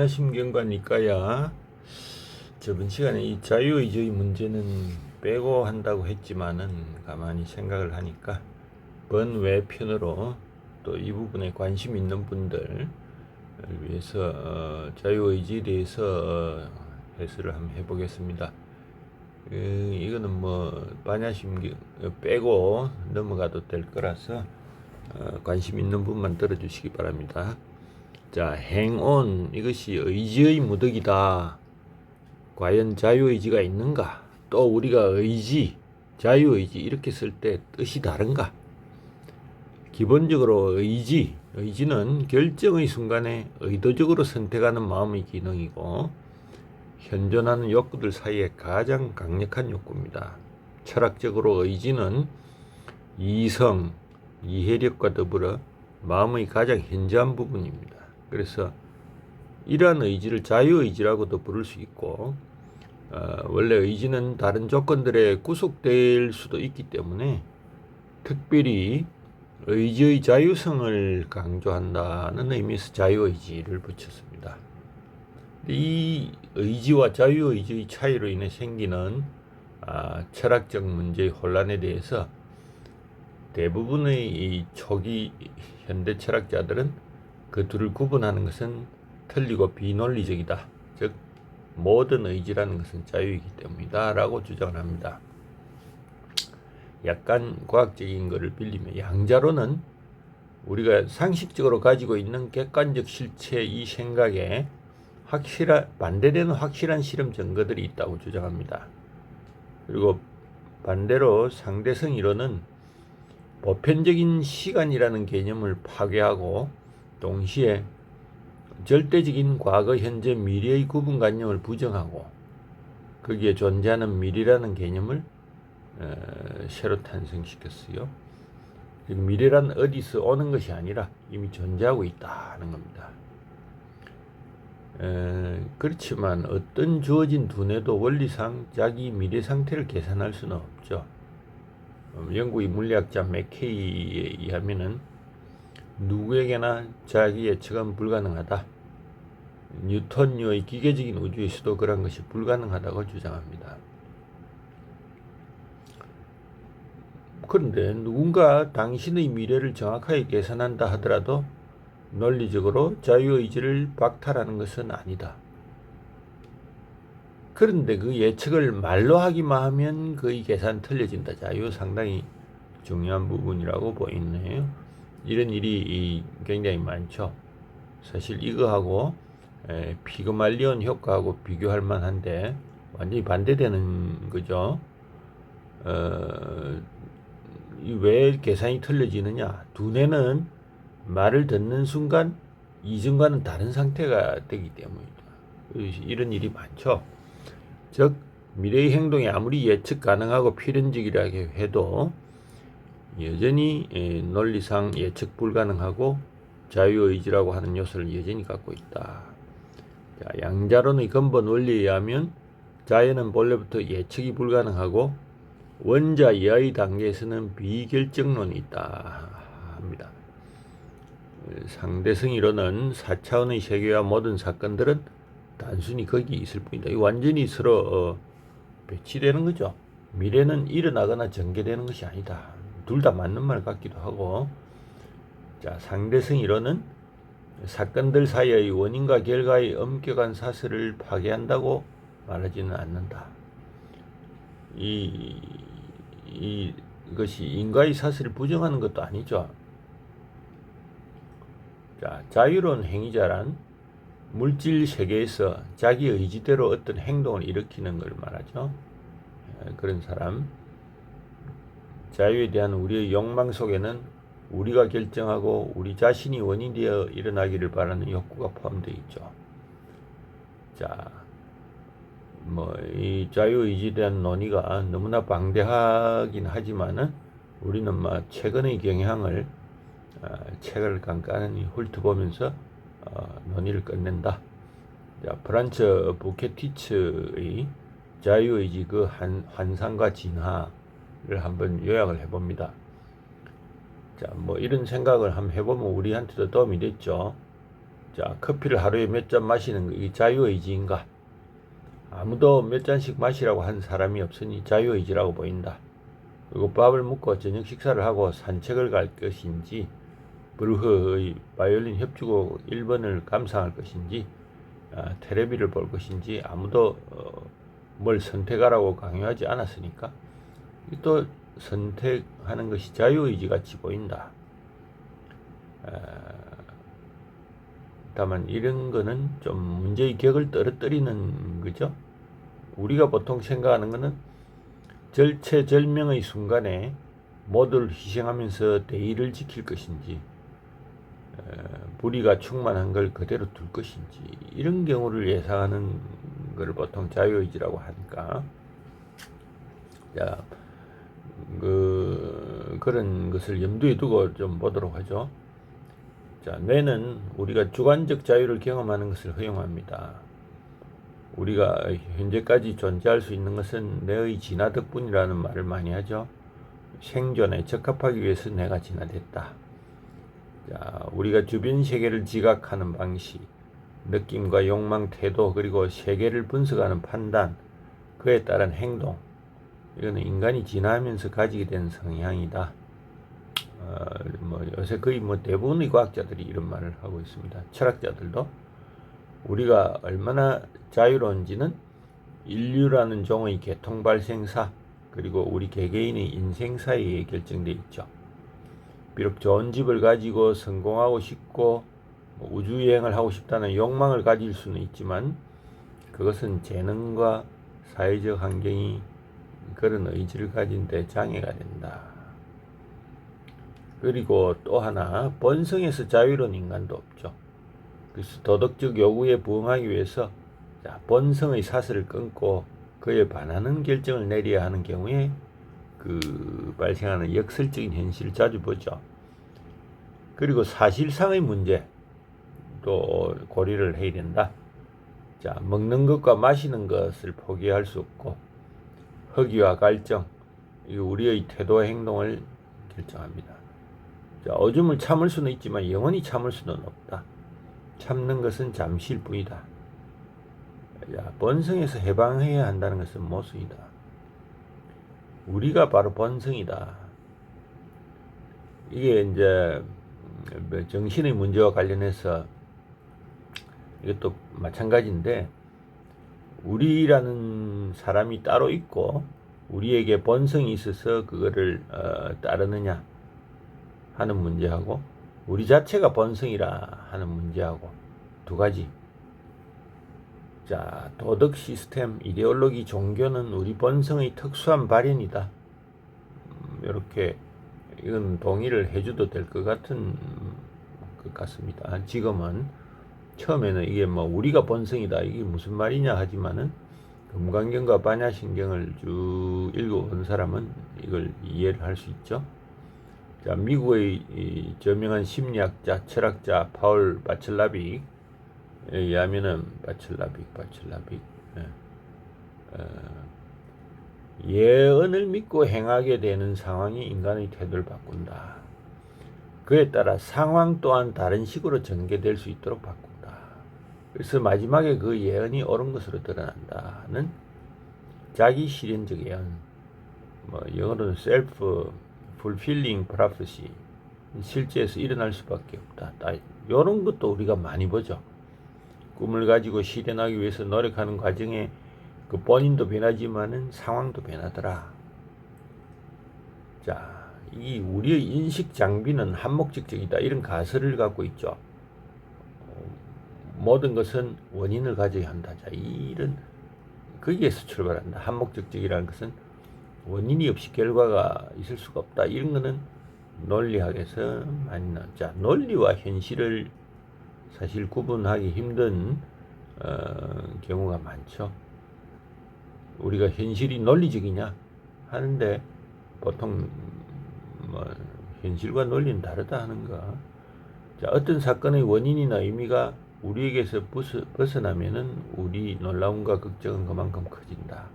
심경과니까야 저번 시간에 이 자유의지의 문제는 빼고 한다고 했지만은 가만히 생각을 하니까 번외편으로 또 이 부분에 관심 있는 분들을 위해서 자유의지에 대해서 해설을 한번 해보겠습니다. 이거는 뭐 반야심경 빼고 넘어가도 될 거라서 관심 있는 분만 들어주시기 바랍니다. 자, 행온 이것이 의지의 무덕이다. 과연 자유의지가 있는가? 또 우리가 의지, 자유의지 이렇게 쓸 때 뜻이 다른가? 기본적으로 의지는 결정의 순간에 의도적으로 선택하는 마음의 기능이고 현존하는 욕구들 사이에 가장 강력한 욕구입니다. 철학적으로 의지는 이성, 이해력과 더불어 마음의 가장 현저한 부분입니다. 그래서 이러한 의지를 자유의지라고도 부를 수 있고 원래 의지는 다른 조건들에 구속될 수도 있기 때문에 특별히 의지의 자유성을 강조한다는 의미에서 자유의지를 붙였습니다. 이 의지와 자유의지의 차이로 인해 생기는 철학적 문제의 혼란에 대해서 대부분의 이 초기 현대 철학자들은 그 둘을 구분하는 것은 틀리고 비논리적이다. 즉 모든 의지라는 것은 자유이기 때문이다 라고 주장을 합니다. 약간 과학적인 것을 빌리면 양자로는 우리가 상식적으로 가지고 있는 객관적 실체 이 생각에 반대되는 확실한 실험 증거들이 있다고 주장합니다. 그리고 반대로 상대성 이론은 보편적인 시간이라는 개념을 파괴하고 동시에 절대적인 과거, 현재, 미래의 구분관념을 부정하고 거기에 존재하는 미래라는 개념을 새로 탄생시켰어요. 미래란 어디서 오는 것이 아니라 이미 존재하고 있다는 겁니다. 그렇지만 어떤 주어진 두뇌도 원리상 자기 미래 상태를 계산할 수는 없죠. 영국의 물리학자 맥케이에 의하면은 누구에게나 자기 예측은 불가능하다. 뉴턴류의 기계적인 우주에서도 그런 것이 불가능하다고 주장합니다. 그런데 누군가 당신의 미래를 정확하게 계산한다 하더라도 논리적으로 자유의지를 박탈하는 것은 아니다. 그런데 그 예측을 말로 하기만 하면 그의 계산 틀려진다. 자, 이거 상당히 중요한 부분이라고 보이네요. 이런 일이 굉장히 많죠. 사실 이거하고 피그말리온 효과하고 비교할 만한데 완전히 반대되는 거죠. 왜 계산이 틀려지느냐? 두뇌는 말을 듣는 순간 이전과는 다른 상태가 되기 때문이다. 이런 일이 많죠. 즉 미래의 행동이 아무리 예측 가능하고 필연적이라고 해도 여전히 논리상 예측 불가능하고 자유의지라고 하는 요소를 여전히 갖고 있다. 자, 양자론의 근본 원리에 의하면 자연은 본래부터 예측이 불가능하고 원자 이하의 단계에서는 비결정론이 있다 합니다. 상대성 이론은 4차원의 세계와 모든 사건들은 단순히 거기 있을 뿐이다. 완전히 서로 배치되는 거죠. 미래는 일어나거나 전개되는 것이 아니다. 둘 다 맞는 말 같기도 하고. 자, 상대성 이론은 사건들 사이의 원인과 결과의 엄격한 사슬을 파괴한다고 말하지는 않는다. 이것이 인과의 사슬을 부정하는 것도 아니죠. 자, 자유로운 행위자란 물질 세계에서 자기 의지대로 어떤 행동을 일으키는 걸 말하죠. 그런 사람. 자유에 대한 우리의 욕망 속에는 우리가 결정하고 우리 자신이 원인되어 일어나기를 바라는 욕구가 포함되어 있죠. 자, 이 자유의지에 대한 논의가 너무나 방대하긴 하지만은 우리는 최근의 경향을 책을 간간히 훑어보면서 논의를 끝낸다. 자, 프란츠 부케티츠의 자유의지 그 환상과 진화를 한번 요약을 해봅니다. 자, 이런 생각을 한번 해보면 우리한테도 도움이 됐죠. 자, 커피를 하루에 몇 잔 마시는 거, 이게 자유의지인가? 아무도 몇 잔씩 마시라고 한 사람이 없으니 자유의지라고 보인다. 그리고 밥을 먹고 저녁 식사를 하고 산책을 갈 것인지, 브루흐의 바이올린 협주곡 1번을 감상할 것인지, 테레비를 볼 것인지 아무도 뭘 선택하라고 강요하지 않았으니까 또 선택하는 것이 자유의지 같이 보인다. 다만 이런 거는 좀 문제의 격을 떨어뜨리는 거죠. 우리가 보통 생각하는 거는 절체절명의 순간에 모두를 희생하면서 대의를 지킬 것인지, 불의가 충만한 걸 그대로 둘 것인지, 이런 경우를 예상하는 걸 보통 자유의지라고 하니까, 자, 그런 것을 염두에 두고 좀 보도록 하죠. 자, 뇌는 우리가 주관적 자유를 경험하는 것을 허용합니다. 우리가 현재까지 존재할 수 있는 것은 뇌의 진화 덕분이라는 말을 많이 하죠. 생존에 적합하기 위해서 뇌가 진화됐다. 자, 우리가 주변 세계를 지각하는 방식, 느낌과 욕망, 태도, 그리고 세계를 분석하는 판단, 그에 따른 행동, 이거는 인간이 진화하면서 가지게 된 성향이다. 요새 거의 대부분의 과학자들이 이런 말을 하고 있습니다. 철학자들도 우리가 얼마나 자유로운지는 인류라는 종의 개통 발생사, 그리고 우리 개개인의 인생사에 결정되어 있죠. 비록 좋은 집을 가지고 성공하고 싶고 우주여행을 하고 싶다는 욕망을 가질 수는 있지만, 그것은 재능과 사회적 환경이 그런 의지를 가진 데 장애가 된다. 그리고 또 하나, 본성에서 자유로운 인간도 없죠. 그래서 도덕적 요구에 부응하기 위해서 본성의 사슬을 끊고 그에 반하는 결정을 내려야 하는 경우에 발생하는 역설적인 현실을 자주 보죠. 그리고 사실상의 문제도 고려를 해야 된다. 자, 먹는 것과 마시는 것을 포기할 수 없고, 허기와 갈증, 이거 우리의 태도와 행동을 결정합니다. 자, 오줌을 참을 수는 있지만 영원히 참을 수는 없다. 참는 것은 잠시일 뿐이다. 자, 본성에서 해방해야 한다는 것은 모순이다. 우리가 바로 본성이다. 이게 이제 정신의 문제와 관련해서 이것도 마찬가지인데, 우리라는 사람이 따로 있고 우리에게 본성이 있어서 그거를 따르느냐 하는 문제하고, 우리 자체가 본성이라 하는 문제하고 두 가지. 자, 도덕 시스템, 이데올로기, 종교는 우리 본성의 특수한 발현이다. 이렇게 이건 동의를 해줘도 될 것 같습니다. 지금은 처음에는 이게 우리가 본성이다, 이게 무슨 말이냐 하지만은 금강경과 반야신경을 쭉 읽어온 사람은 이걸 이해를 할 수 있죠. 자, 미국의 저명한 심리학자, 철학자 파울 바첼라빅에 의하면은 예언을 믿고 행하게 되는 상황이 인간의 태도를 바꾼다. 그에 따라 상황 또한 다른 식으로 전개될 수 있도록 바꾼다. 그래서 마지막에 그 예언이 옳은 것으로 드러난다는 자기 실현적 예언, 영어로는 self fulfilling prophecy, 실제에서 일어날 수밖에 없다. 이런 것도 우리가 많이 보죠. 꿈을 가지고 실현하기 위해서 노력하는 과정에 그 본인도 변하지만은 상황도 변하더라. 자, 이 우리의 인식 장비는 한목적이다, 이런 가설을 갖고 있죠. 모든 것은 원인을 가져야 한다. 자, 이런 거기에서 출발한다. 한목적이라는 것은 원인이 없이 결과가 있을 수가 없다. 이런 거는 논리학에서 많이 나왔죠. 논리와 현실을 사실 구분하기 힘든 경우가 많죠. 우리가 현실이 논리적이냐 하는데 보통 현실과 논리는 다르다 하는 거. 자, 어떤 사건의 원인이나 의미가 우리에게서 벗어나면은 우리 놀라움과 걱정은 그만큼 커진다.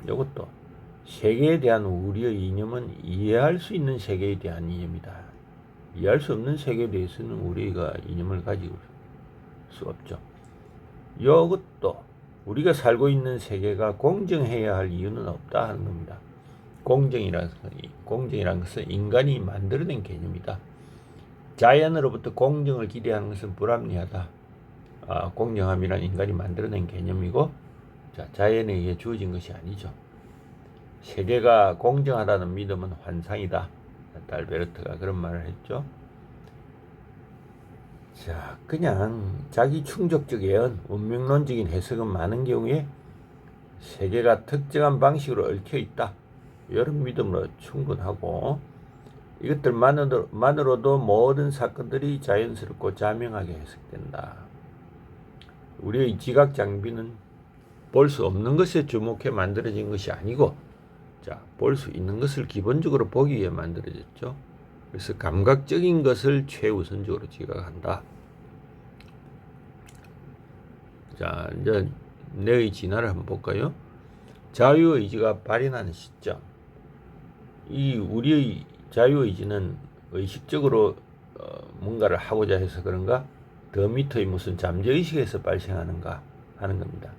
이것도 세계에 대한 우리의 이념은 이해할 수 있는 세계에 대한 이념이다. 이해할 수 없는 세계에 대해서는 우리가 이념을 가질 수 없죠. 이것도 우리가 살고 있는 세계가 공정해야 할 이유는 없다 하는 겁니다. 공정이라는 것은 인간이 만들어낸 개념이다. 자연으로부터 공정을 기대하는 것은 불합리하다. 공정함이란 인간이 만들어낸 개념이고, 자연에 의해 주어진 것이 아니죠. 세계가 공정하다는 믿음은 환상이다. 달베르트가 그런 말을 했죠. 자, 그냥 자기 충족적 예언, 운명론적인 해석은 많은 경우에 세계가 특정한 방식으로 얽혀 있다. 이런 믿음으로 충분하고, 이것들만으로도 모든 사건들이 자연스럽고 자명하게 해석된다. 우리의 지각 장비는 볼 수 없는 것에 주목해 만들어진 것이 아니고, 볼 수 있는 것을 기본적으로 보기 위해 만들어졌죠. 그래서 감각적인 것을 최우선적으로 지각한다. 자, 이제 뇌의 진화를 한번 볼까요? 자유의지가 발현하는 시점. 우리의 자유의지는 의식적으로 뭔가를 하고자 해서 그런가? 더 밑의 무슨 잠재의식에서 발생하는가 하는 겁니다.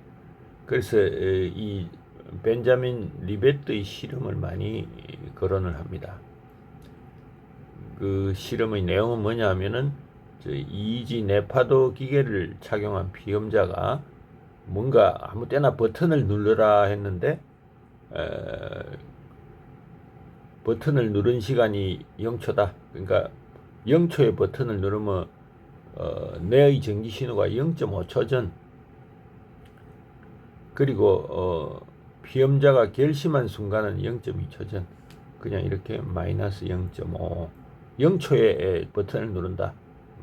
그래서 이 벤자민 리베트의 실험을 많이 거론을 합니다. 그 실험의 내용은 뭐냐 하면은 EEG 뇌파도 기계를 착용한 피험자가 뭔가 아무 때나 버튼을 눌러라 했는데 버튼을 누른 시간이 0초다. 그러니까 0초의 버튼을 누르면 뇌의 전기 신호가 0.5초 전, 그리고 피험자가 결심한 순간은 0.2초 전, 그냥 이렇게 마이너스 0.5, 0초에 버튼을 누른다.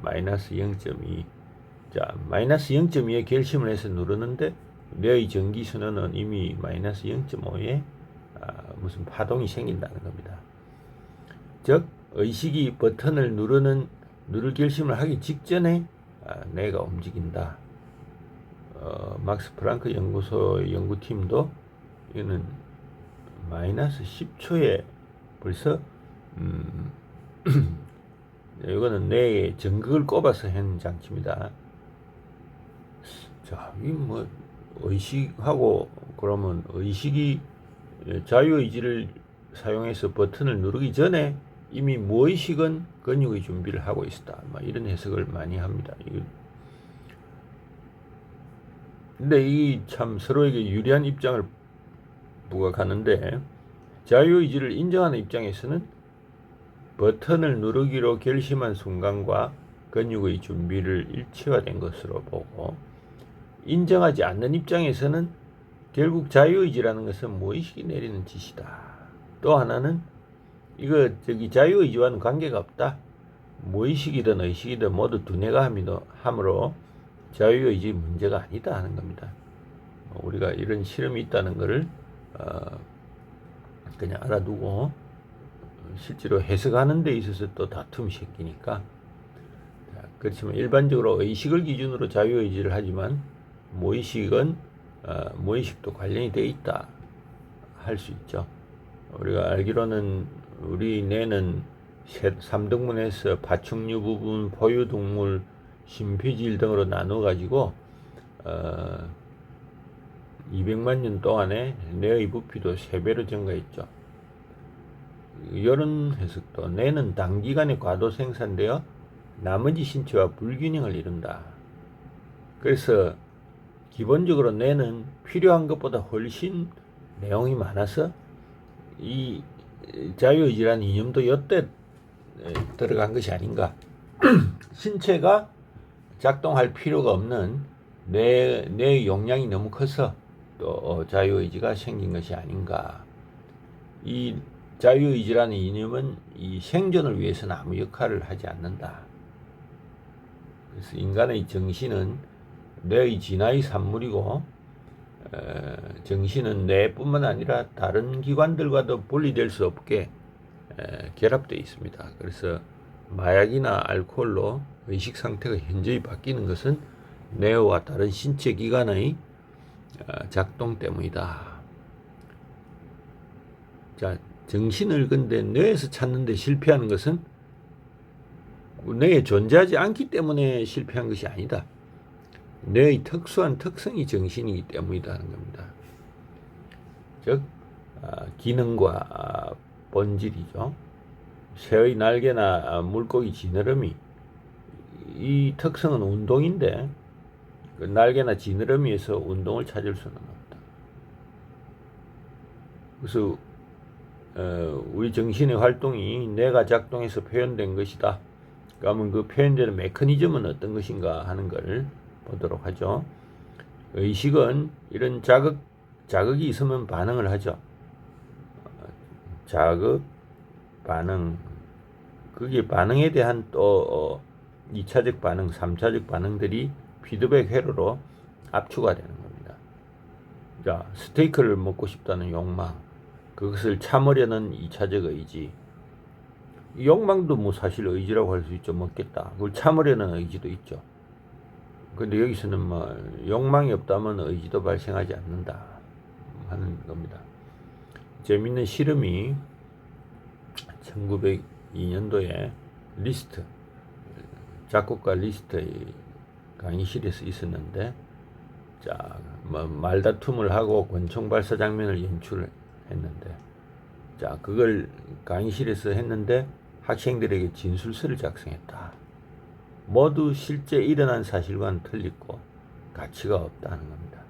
마이너스 0.2. 자, 마이너스 0.2에 결심을 해서 누르는데 뇌의 전기 신호는 이미 마이너스 0.5에 무슨 파동이 생긴다는 겁니다. 즉, 의식이 버튼을 누를 결심을 하기 직전에 뇌가 움직인다. 막스 플랑크 연구소의 연구팀도 이거는 마이너스 10초에 벌써 이거는 뇌에 전극을 꼽아서 한 장치입니다. 자, 이 뭐 의식하고 그러면 의식이 자유의지를 사용해서 버튼을 누르기 전에 이미 무의식은 근육의 준비를 하고 있었다. 이런 해석을 많이 합니다. 근데 이 참 서로에게 유리한 입장을 부각하는데, 자유의지를 인정하는 입장에서는 버튼을 누르기로 결심한 순간과 근육의 준비를 일치화된 것으로 보고, 인정하지 않는 입장에서는 결국 자유의지라는 것은 무의식이 내리는 짓이다. 또 하나는 자유의지와는 관계가 없다. 무의식이든 의식이든 모두 두뇌가 함으로 자유의지 문제가 아니다 하는 겁니다. 우리가 이런 실험이 있다는 것을 그냥 알아두고 실제로 해석하는 데 있어서 또 다툼이 생기니까, 그렇지만 일반적으로 의식을 기준으로 자유의지를 하지만 무의식도 관련이 되어 있다 할 수 있죠. 우리가 알기로는 우리 뇌는 3등분해서 파충류 부분, 포유동물, 심피질 등으로 나눠 가지고 200만 년 동안에 뇌의 부피도 3배로 증가했죠. 이런 해석도, 뇌는 단기간에 과도 생산되어 나머지 신체와 불균형을 이룬다. 그래서 기본적으로 뇌는 필요한 것보다 훨씬 내용이 많아서 이 자유의지라는 이념도 이때 들어간 것이 아닌가. 신체가 작동할 필요가 없는 뇌의 용량이 너무 커서 또 자유의지가 생긴 것이 아닌가. 이 자유의지라는 이념은 이 생존을 위해서는 아무 역할을 하지 않는다. 그래서 인간의 정신은 뇌의 진화의 산물이고, 정신은 뇌뿐만 아니라 다른 기관들과도 분리될 수 없게 결합되어 있습니다. 그래서 마약이나 알코올로 의식 상태가 현저히 바뀌는 것은 뇌와 다른 신체 기관의 작동 때문이다. 자, 정신을 근데 뇌에서 찾는 데 실패하는 것은 뇌에 존재하지 않기 때문에 실패한 것이 아니다. 뇌의 특수한 특성이 정신이기 때문이라는 겁니다. 즉 기능과 본질이죠. 새의 날개나 물고기 지느러미, 이 특성은 운동인데 그 날개나 지느러미에서 운동을 찾을 수는 없다. 그래서 우리 정신의 활동이 뇌가 작동해서 표현된 것이다. 그러면 그 표현되는 메커니즘은 어떤 것인가 하는 걸 보도록 하죠. 의식은 이런 자극이 있으면 반응을 하죠. 자극, 반응, 그게 반응에 대한 또 2차적 반응, 3차적 반응들이 피드백 회로로 압축가 되는 겁니다. 자, 스테이크를 먹고 싶다는 욕망, 그것을 참으려는 2차적 의지. 욕망도 뭐 사실 의지라고 할 수 있죠. 먹겠다. 그걸 참으려는 의지도 있죠. 근데 여기서는 뭐 욕망이 없다면 의지도 발생하지 않는다 하는 겁니다. 재밌는 실험이 1902년도에 리스트, 작곡가 리스트의 강의실에서 있었는데, 자, 뭐 말다툼을 하고 권총 발사 장면을 연출했는데, 자, 그걸 강의실에서 했는데 학생들에게 진술서를 작성했다. 모두 실제 일어난 사실과는 틀리고 가치가 없다는 겁니다.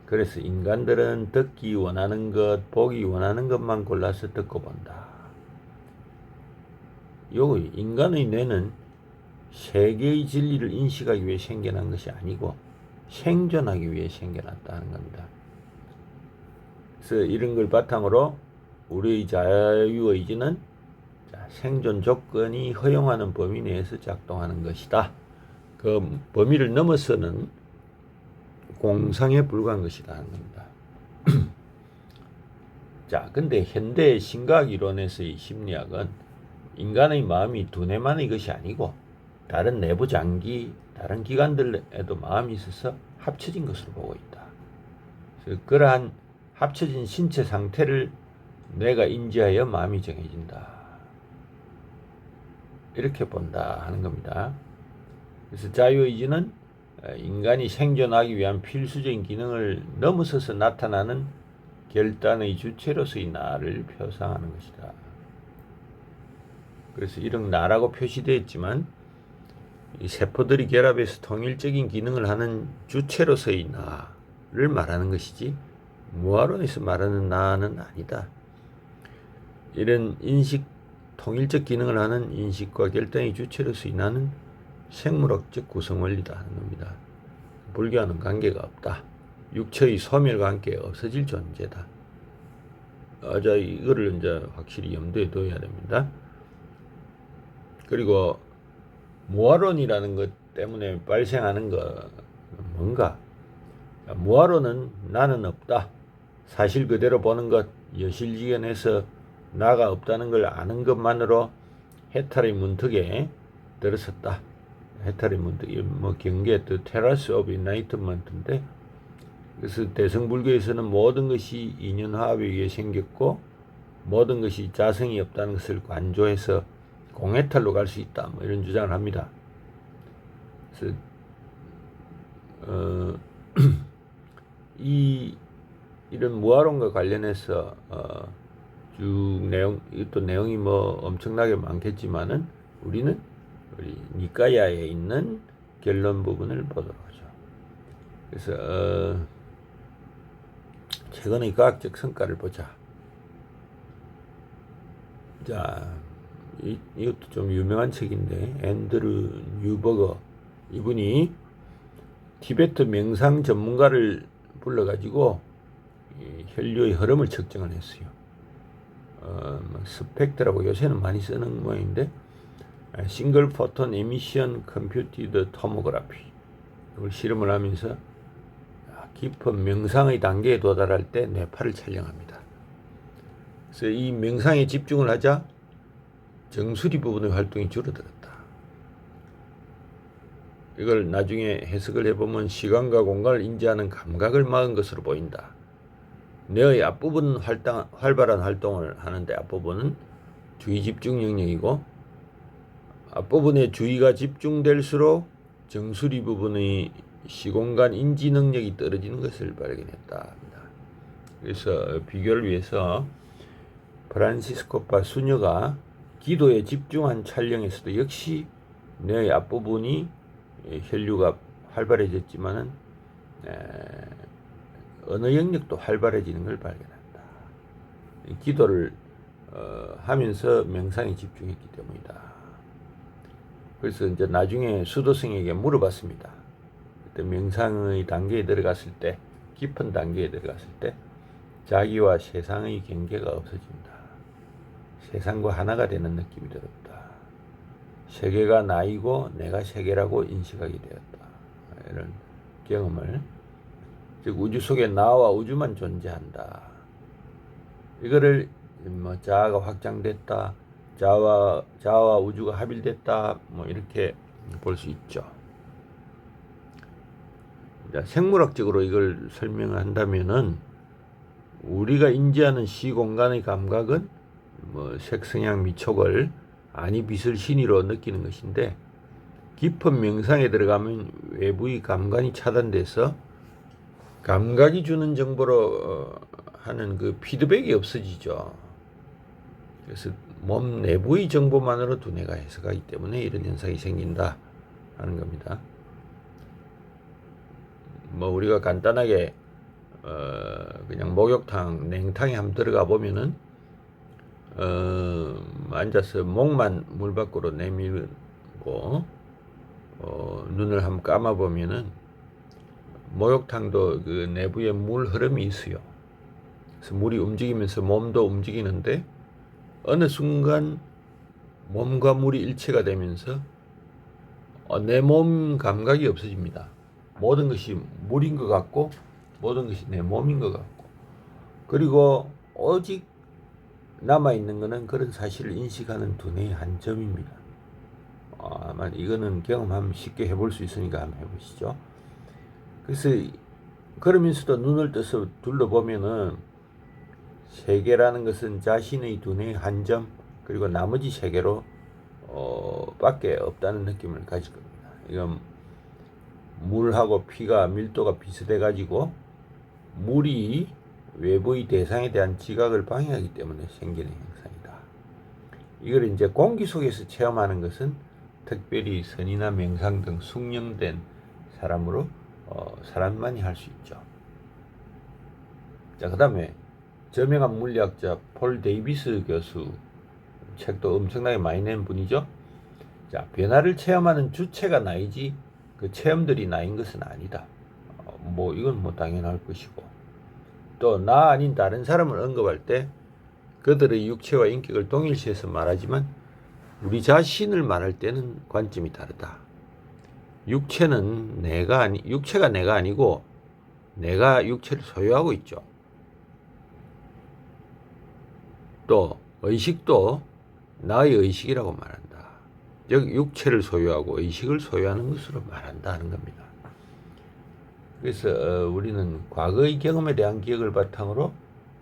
그래서 인간들은 듣기 원하는 것, 보기 원하는 것만 골라서 듣고 본다. 요 인간의 뇌는 세계의 진리를 인식하기 위해 생겨난 것이 아니고 생존하기 위해 생겨났다는 겁니다. 그래서 이런 걸 바탕으로 우리의 자유의지는 생존 조건이 허용하는 범위 내에서 작동하는 것이다. 그 범위를 넘어서는 공상에 불과한 것이다 하는 겁니다. 자, 근데 현대 심리학 이론에서의 심리학은 인간의 마음이 두뇌만의 것이 아니고 다른 내부 장기, 다른 기관들에도 마음이 있어서 합쳐진 것으로 보고 있다. 그래서 그러한 합쳐진 신체 상태를 뇌가 인지하여 마음이 정해진다. 이렇게 본다 하는 겁니다. 그래서 자유의지는 인간이 생존하기 위한 필수적인 기능을 넘어서서 나타나는 결단의 주체로서의 나를 표상하는 것이다. 그래서 이런 나라고 표시되어 있지만 이 세포들이 결합해서 통일적인 기능을 하는 주체로서의 나를 말하는 것이지 무아론에서 말하는 나는 아니다. 이런 인식, 통일적 기능을 하는 인식과 결단의 주체로서의 나는 생물학적 구성원리다 하는 겁니다. 불교와는 관계가 없다. 육체의 소멸과 함께 없어질 존재다. 자, 이거를 이제 확실히 염두에 둬야 됩니다. 그리고 무아론이라는 것 때문에 발생하는 거 뭔가? 무아론은 나는 없다. 사실 그대로 보는 것, 여실지견해서 나가 없다는 걸 아는 것만으로 해탈의 문턱에 들어섰다. 해탈의 문턱이 뭐 경계, 또 테라스 오브 인라이트먼트인데, 그래서 대승불교에서는 모든 것이 인연화합에 의해 생겼고 모든 것이 자성이 없다는 것을 관조해서 공해탈로 갈 수 있다. 뭐 이런 주장을 합니다. 그래서 이런 무아론과 관련해서 쭉 이것도 내용이 뭐 엄청나게 많겠지만은 우리 니까야에 있는 결론 부분을 보도록 하죠. 그래서 최근의 과학적 성과를 보자. 자, 이것도 좀 유명한 책인데 앤드루 뉴버거 이분이 티베트 명상 전문가를 불러가지고 혈류의 흐름을 측정을 했어요. 스펙트라고 요새는 많이 쓰는 모양인데 싱글 포톤 에미션 컴퓨티드 토모그래피 이걸 실험을 하면서 깊은 명상의 단계에 도달할 때 뇌파를 촬영합니다. 그래서 이 명상에 집중을 하자 정수리 부분의 활동이 줄어들었다. 이걸 나중에 해석을 해보면 시간과 공간을 인지하는 감각을 막은 것으로 보인다. 뇌의 앞부분은 활발한 활동을 하는데 앞부분은 주의 집중 영역이고 앞부분에 주의가 집중될수록 정수리 부분의 시공간 인지 능력이 떨어지는 것을 발견했다. 그래서 비교를 위해서 프란시스코파 수녀가 기도에 집중한 촬영에서도 역시 뇌의 앞부분이 혈류가 활발해졌지만은 언어 영역도 활발해지는 걸 발견한다. 기도를 하면서 명상에 집중했기 때문이다. 그래서 이제 나중에 수도승에게 물어봤습니다. 그때 명상의 단계에 들어갔을 때, 깊은 단계에 들어갔을 때 자기와 세상의 경계가 없어진다. 세상과 하나가 되는 느낌이 들었다. 세계가 나이고 내가 세계라고 인식하게 되었다. 이런 경험을, 즉 우주 속에 나와 우주만 존재한다. 이거를 뭐 자아가 확장됐다, 자아와 우주가 합일됐다, 뭐 이렇게 볼 수 있죠. 생물학적으로 이걸 설명한다면은 우리가 인지하는 시공간의 감각은 뭐 색성향 미촉을 아니 빛을 신의로 느끼는 것인데, 깊은 명상에 들어가면 외부의 감관이 차단돼서 감각이 주는 정보로 하는 그 피드백이 없어지죠. 그래서 몸 내부의 정보만으로 두뇌가 해석하기 때문에 이런 현상이 생긴다 하는 겁니다. 뭐 우리가 간단하게 그냥 목욕탕, 냉탕에 한번 들어가 보면은 앉아서 목만 물 밖으로 내밀고 눈을 한번 감아 보면은 목욕탕도 그 내부에 물 흐름이 있어요. 그래서 물이 움직이면서 몸도 움직이는데 어느 순간 몸과 물이 일체가 되면서 내 몸 감각이 없어집니다. 모든 것이 물인 것 같고 모든 것이 내 몸인 것 같고, 그리고 오직 남아있는 것은 그런 사실을 인식하는 두뇌의 한 점입니다. 아마 이거는 경험하면 쉽게 해볼 수 있으니까 한번 해보시죠. 그래서 그러면서도 눈을 떠서 둘러보면은 세계라는 것은 자신의 두뇌의 한 점, 그리고 나머지 세계로 밖에 없다는 느낌을 가질 겁니다. 이건 물하고 피가 밀도가 비슷해 가지고 물이 외부의 대상에 대한 지각을 방해하기 때문에 생기는 현상이다. 이걸 이제 공기 속에서 체험하는 것은 특별히 선이나 명상 등 숙련된 사람으로 사람만이 할 수 있죠. 자, 그 다음에 저명한 물리학자 폴 데이비스 교수, 책도 엄청나게 많이 낸 분이죠. 자, 변화를 체험하는 주체가 나이지 그 체험들이 나인 것은 아니다. 뭐 이건 뭐 당연할 것이고, 또 나 아닌 다른 사람을 언급할 때 그들의 육체와 인격을 동일시해서 말하지만 우리 자신을 말할 때는 관점이 다르다. 육체가 내가 아니고 내가 육체를 소유하고 있죠. 또 의식도 나의 의식이라고 말한다. 즉 육체를 소유하고 의식을 소유하는 것으로 말한다 하는 겁니다. 그래서 우리는 과거의 경험에 대한 기억을 바탕으로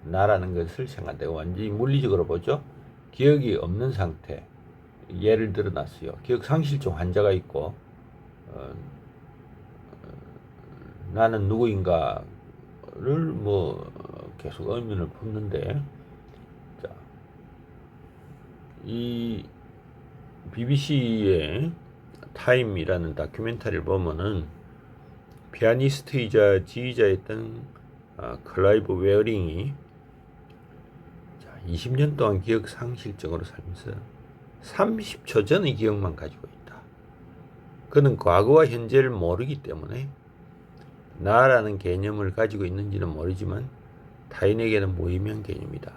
나라는 것을 생각하고 완전히 물리적으로 보죠. 기억이 없는 상태, 예를 들어 놨어요. 기억 상실증 환자가 있고 나는 누구인가를 뭐 계속 의문을 품는데, 자, 이 BBC의 타임이라는 다큐멘터리를 보면은 피아니스트이자 지휘자였던 클라이브 웨어링이 20년 동안 기억 상실증으로 살면서 30초 전의 기억만 가지고 있다. 그는 과거와 현재를 모르기 때문에 나라는 개념을 가지고 있는지는 모르지만 타인에게는 무의미한 개념이다.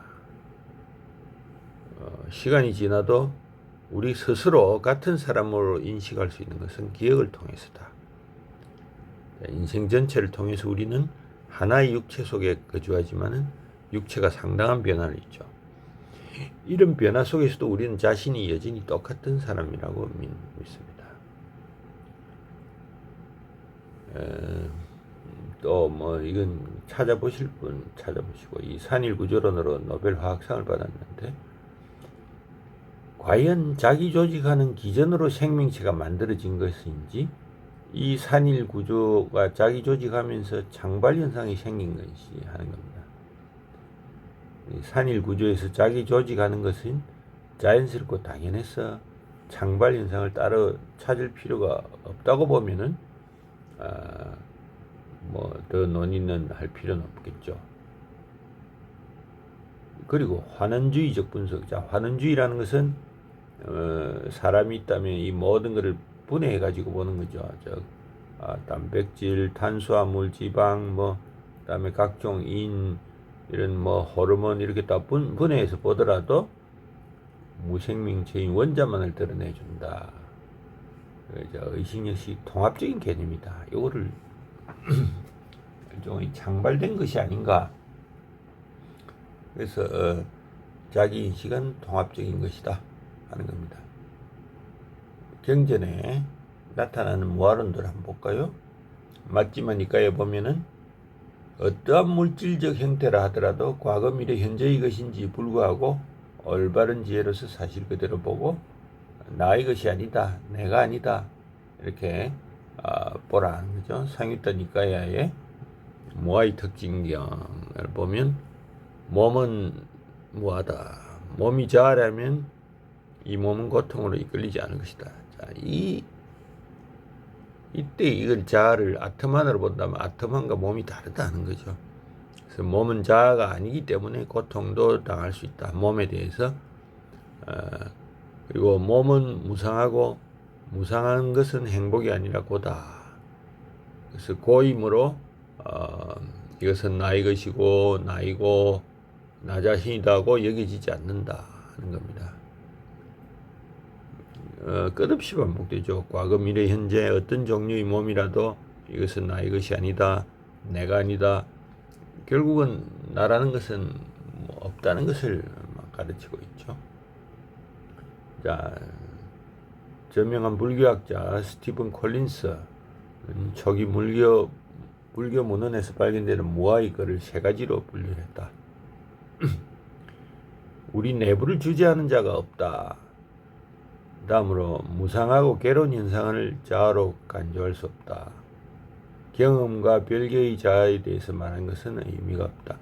시간이 지나도 우리 스스로 같은 사람으로 인식할 수 있는 것은 기억을 통해서다. 인생 전체를 통해서 우리는 하나의 육체 속에 거주하지만은 육체가 상당한 변화를 있죠. 이런 변화 속에서도 우리는 자신이 여전히 똑같은 사람이라고 믿습니다. 또 뭐 이건 찾아보실 분 찾아보시고, 이 산일구조론으로 노벨 화학상을 받았는데, 과연 자기 조직하는 기전으로 생명체가 만들어진 것인지 이 산일 구조가 자기 조직하면서 장발 현상이 생긴 것이 하는 겁니다. 이 산일 구조에서 자기 조직하는 것은 자연스럽고 당연해서 장발 현상을 따로 찾을 필요가 없다고 보면은 뭐 더 논의는 할 필요는 없겠죠. 그리고 환원주의적 분석. 자, 환원주의라는 것은 사람이 있다면 이 모든 것을 분해해 가지고 보는 거죠. 단백질, 탄수화물, 지방, 뭐 그다음에 각종 인 이런 뭐 호르몬 이렇게 다 분해해서 보더라도 무생명체인 원자만을 드러내준다. 의식 역시 통합적인 개념이다. 이거를 일종의 창발된 것이 아닌가. 그래서 자기 인식은 통합적인 것이다 하는 겁니다. 경전에 나타나는 무화론들 한번 볼까요? 맞지만 이과에 보면은 어떠한 물질적 형태라 하더라도 과거 미래 현재의 것인지 불구하고 올바른 지혜로서 사실 그대로 보고 나의 것이 아니다, 내가 아니다 이렇게 보라 하는 거죠. 상유타 니까야의 무아의 특징경을 보면 몸은 무하다. 몸이 자아라면 이 몸은 고통으로 이끌리지 않을 것이다. 자, 이때 이걸 자아를 아트만으로 본다면 아트만과 몸이 다르다는 거죠. 그래서 몸은 자아가 아니기 때문에 고통도 당할 수 있다. 몸에 대해서. 그리고 몸은 무상하고 무상한 것은 행복이 아니라 고다. 그래서 고임으로 이것은 나의 것이고 나이고 나 자신이다고 여겨지지 않는다 하는 겁니다. 끝없이 반복되죠. 과거, 미래, 현재 어떤 종류의 몸이라도 이것은 나의 것이 아니다, 내가 아니다. 결국은 나라는 것은 뭐 없다는 것을 가르치고 있죠. 자, 저명한 불교학자 스티븐 콜린스 초기 불교 문헌에서 발견되는 무아의 글을 세 가지로 분류했다. 우리 내부를 주재하는 자가 없다. 다음으로 무상하고 괴로운 현상을 자아로 간주할 수 없다. 경험과 별개의 자아에 대해서 말한 것은 의미가 없다.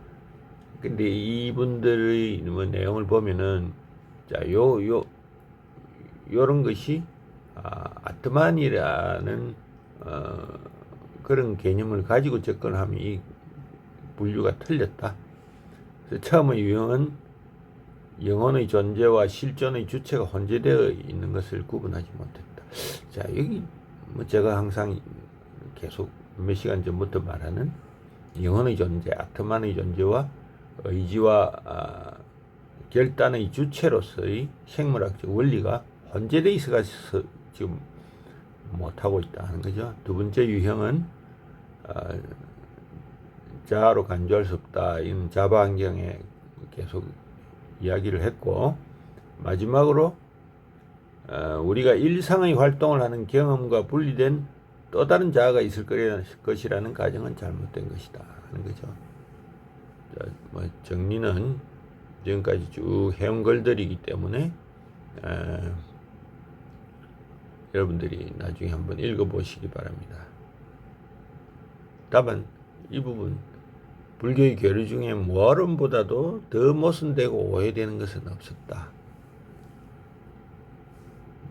근데 이분들의 내용을 보면은 요런 것이 아트만이라는 그런 개념을 가지고 접근하면 이 분류가 틀렸다. 그래서 처음의 유형은 영혼의 존재와 실존의 주체가 혼재되어 있는 것을 구분하지 못했다. 자, 여기 뭐 제가 항상 계속 몇 시간 전부터 말하는 영혼의 존재, 아트만의 존재와 의지와 결단의 주체로서의 생물학적 원리가 혼재되어 있어서 지금 못하고 있다 하는 거죠. 두 번째 유형은 자아로 간주할 수 없다. 이는 자바 환경에 계속 이야기를 했고, 마지막으로 우리가 일상의 활동을 하는 경험과 분리된 또 다른 자아가 있을 것이라는 가정은 잘못된 것이다 하는 거죠. 자, 뭐 정리는 지금까지 쭉 해온 글들이기 때문에 여러분들이 나중에 한번 읽어보시기 바랍니다. 다만 이 부분 불교의 교리 중에 무아론보다도 더 모순되고 오해되는 것은 없었다.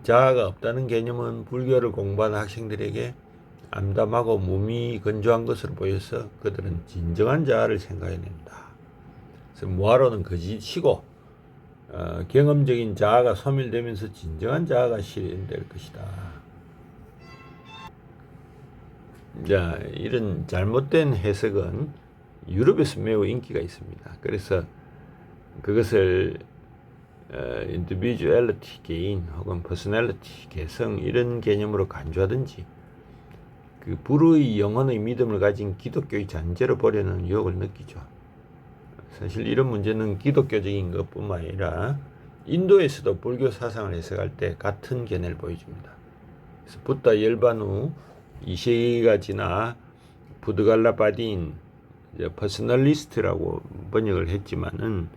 자아가 없다는 개념은 불교를 공부하는 학생들에게 암담하고 몸이 건조한 것으로 보여서 그들은 진정한 자아를 생각해낸다. 그래서 무아론은 거짓이고 경험적인 자아가 소멸되면서 진정한 자아가 실현될 것이다. 자, 이런 잘못된 해석은 유럽에서 매우 인기가 있습니다. 그래서 그것을 individuality, 개인 혹은 personality, 개성 이런 개념으로 간주하든지 그 불의 영혼의 믿음을 가진 기독교의 잔재로 보려는 유혹을 느끼죠. 사실 이런 문제는 기독교적인 것뿐만 아니라 인도에서도 불교 사상을 해석할 때 같은 견해를 보여줍니다. 그래서 부다 열반 후 2세기가 지나 부드갈라 바딘 퍼스널리스트라고 번역을 했지만은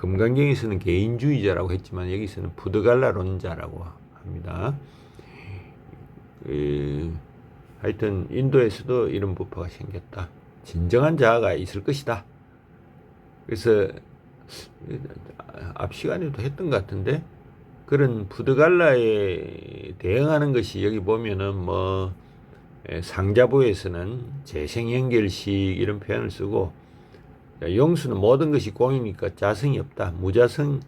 금강경에서는 개인주의자라고 했지만 여기서는 푸드갈라론자라고 합니다. 하여튼 인도에서도 이런 부파가 생겼다. 진정한 자아가 있을 것이다. 그래서 앞 시간에도 했던 것 같은데 그런 푸드갈라에 대응하는 것이 여기 보면은 뭐 상자부에서는 재생연결식 이런 표현을 쓰고 용수는 모든 것이 공이니까 자성이 없다. 무자성을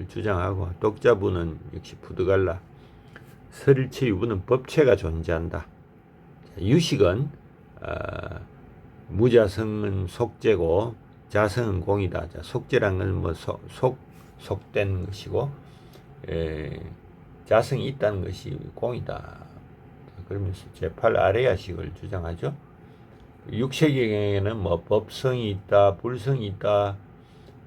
주장하고 독자부는 역시 푸드갈라 설일체 유부는 법체가 존재한다. 유식은 무자성은 속재고 자성은 공이다. 자, 속재란 건 뭐 속된 것이고 자성이 있다는 것이 공이다. 그러면서 제8 아레야식을 주장하죠. 육세경에는 뭐 법성이 있다, 불성이 있다,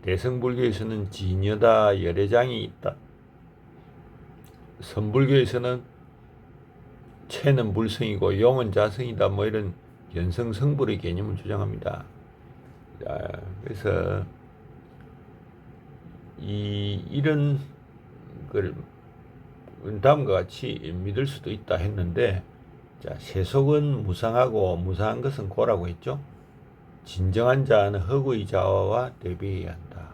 대성불교에서는 진여다, 열애장이 있다, 선불교에서는 체는 불성이고 용은 자성이다, 뭐 이런 연성성불의 개념을 주장합니다. 그래서 이런 걸 다음과 같이 믿을 수도 있다 했는데, 자, 세속은 무상하고 무상한 것은 고라고 했죠. 진정한 자는 허구의 자아와 대비해야 한다.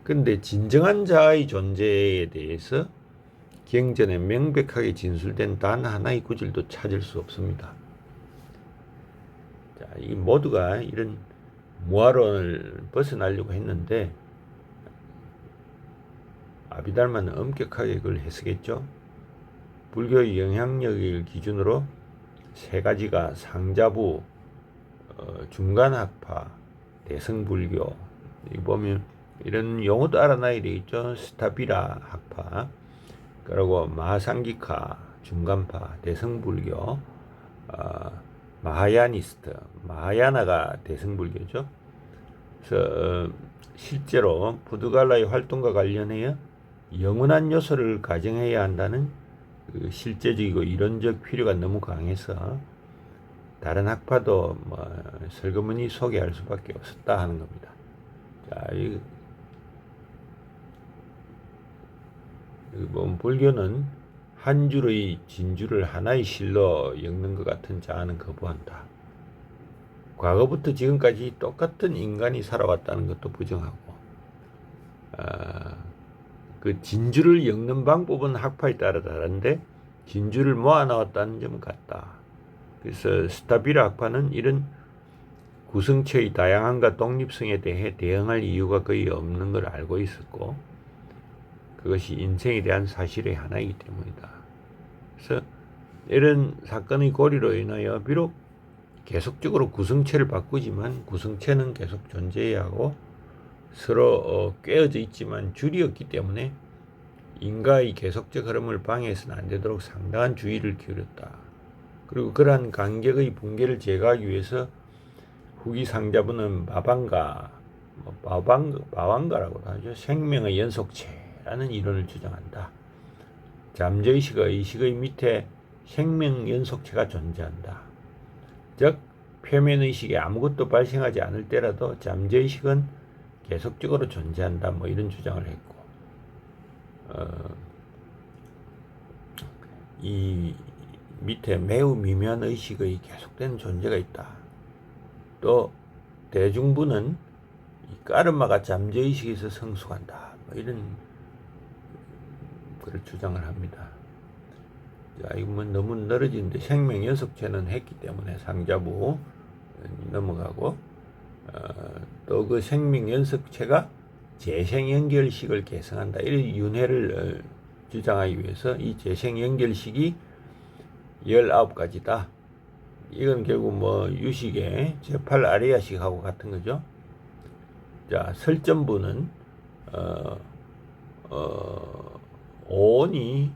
그런데 진정한 자아의 존재에 대해서 경전에 명백하게 진술된 단 하나의 구절도 찾을 수 없습니다. 자, 이 모두가 이런 무아론을 벗어나려고 했는데 아비달마는 엄격하게 그걸 해석했죠. 불교의 영향력을 기준으로 세 가지가 상자부, 중간학파, 대성불교. 이 보면 이런 용어도 알아놔야 되겠죠. 스타비라 학파, 그리고 마하상기카, 중간파, 대성불교, 마하야니스트, 마하야나가 대성불교죠. 그래서 실제로 푸드갈라의 활동과 관련하여 영원한 요소를 가정해야 한다는 그 실제적이고 이론적 필요가 너무 강해서 다른 학파도 뭐 설거머니 소개할 수밖에 없었다 하는 겁니다. 자, 뭐 불교는 한 줄의 진주를 하나의 실로 엮는 것 같은 자아는 거부한다. 과거부터 지금까지 똑같은 인간이 살아왔다는 것도 부정하고, 그 진주를 엮는 방법은 학파에 따라 다른데 진주를 모아놓았다는 점은 같다. 그래서 스타비라 학파는 이런 구성체의 다양함과 독립성에 대해 대응할 이유가 거의 없는 걸 알고 있었고, 그것이 인생에 대한 사실의 하나이기 때문이다. 그래서 이런 사건의 고리로 인하여 비록 계속적으로 구성체를 바꾸지만 구성체는 계속 존재해야 하고 서로 꿰어져 있지만 줄이 없기 때문에 인가의 계속적 흐름을 방해해서는 안 되도록 상당한 주의를 기울였다. 그리고 그러한 간격의 붕괴를 제거하기 위해서 후기 상자부는 바왕가라고도 하죠. 생명의 연속체라는 이론을 주장한다. 잠재의식의 의식의 밑에 생명 연속체가 존재한다. 즉 표면의식에 아무것도 발생하지 않을 때라도 잠재의식은 계속적으로 존재한다. 뭐 이런 주장을 했고, 이 밑에 매우 미묘한 의식의 계속된 존재가 있다. 또 대중부는 이 까르마가 잠재의식에서 성숙한다. 뭐 이런 그걸 주장을 합니다. 자, 이거 뭐 너무 늘어지는데 생명 연속체는 했기 때문에 상자부 넘어가고, 또 그 생명 연속체가 재생 연결식을 개성한다. 이 윤회를 주장하기 위해서 이 재생 연결식이 19가지다. 이건 결국 뭐 유식의 제8 아리야식하고 같은 거죠. 자, 설전부는 오온이,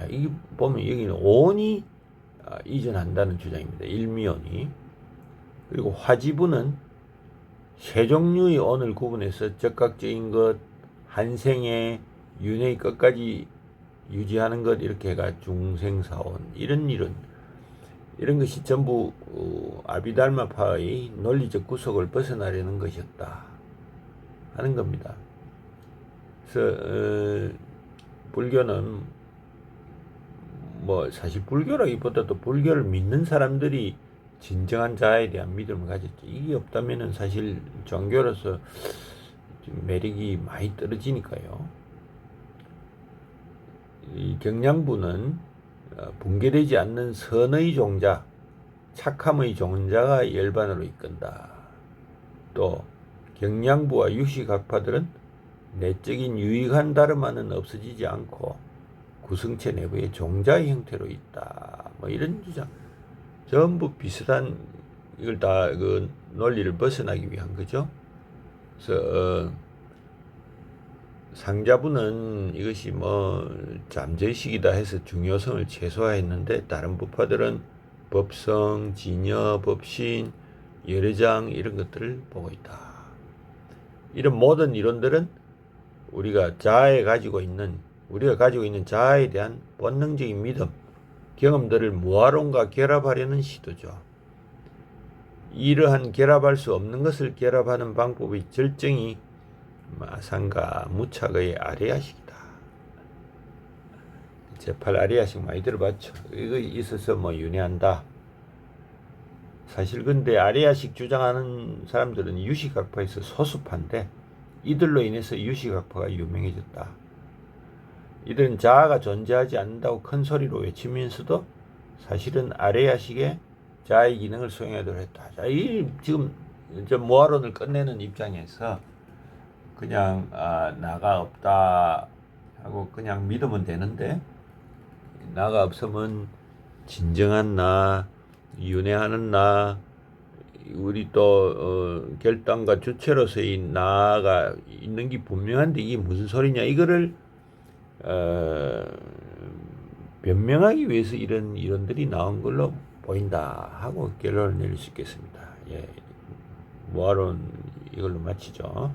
이 보면 여기는 오온이 이전한다는 주장입니다. 일미온이. 그리고 화지부는 세 종류의 온을 구분해서 적각적인 것, 한생의 윤회의 끝까지 유지하는 것, 이렇게 해가 중생사온, 이런 이론, 이런 것이 전부 아비달마파의 논리적 구석을 벗어나려는 것이었다. 하는 겁니다. 그래서 불교는 뭐 사실 불교라기보다도 불교를 믿는 사람들이 진정한 자아에 대한 믿음을 가졌죠. 이게 없다면은 사실 종교로서 매력이 많이 떨어지니까요. 이 경량부는 붕괴되지 않는 선의 종자, 착함의 종자가 열반으로 이끈다. 또 경량부와 유식학파들은 내적인 유익한 다름만은 없어지지 않고 구성체 내부의 종자의 형태로 있다. 뭐 이런 주장. 전부 비슷한 이걸 다 그 논리를 벗어나기 위한 거죠. 그래서 상자부는 이것이 뭐 잠재의식이다 해서 중요성을 최소화했는데 다른 부파들은 법성, 진여, 법신, 열애장 이런 것들을 보고 있다. 이런 모든 이론들은 우리가 가지고 있는 자아에 대한 본능적인 믿음, 경험들을 무아론과 결합하려는 시도죠. 이러한 결합할 수 없는 것을 결합하는 방법의 절정이 마상과 무착의 아리아식이다. 제8 아리아식 많이 들어봤죠. 이거 있어서 뭐 윤회한다. 사실 근데 아리아식 주장하는 사람들은 유식학파에서 소수파인데 이들로 인해서 유식학파가 유명해졌다. 이들은 자아가 존재하지 않는다고 큰 소리로 외치면서도 사실은 아리아식의 자아의 기능을 수행하도록 했다. 자, 이 지금 모아론을 끝내는 입장에서 그냥 나가 없다 하고 그냥 믿으면 되는데 나가 없으면 진정한 나, 윤회하는 나, 우리 또 결단과 주체로서의 나가 있는 게 분명한데 이게 무슨 소리냐 이거를 변명하기 위해서 이런 이론들이 나온 걸로 보인다 하고 결론을 내릴 수 있겠습니다. 예, 모아론 이걸로 마치죠.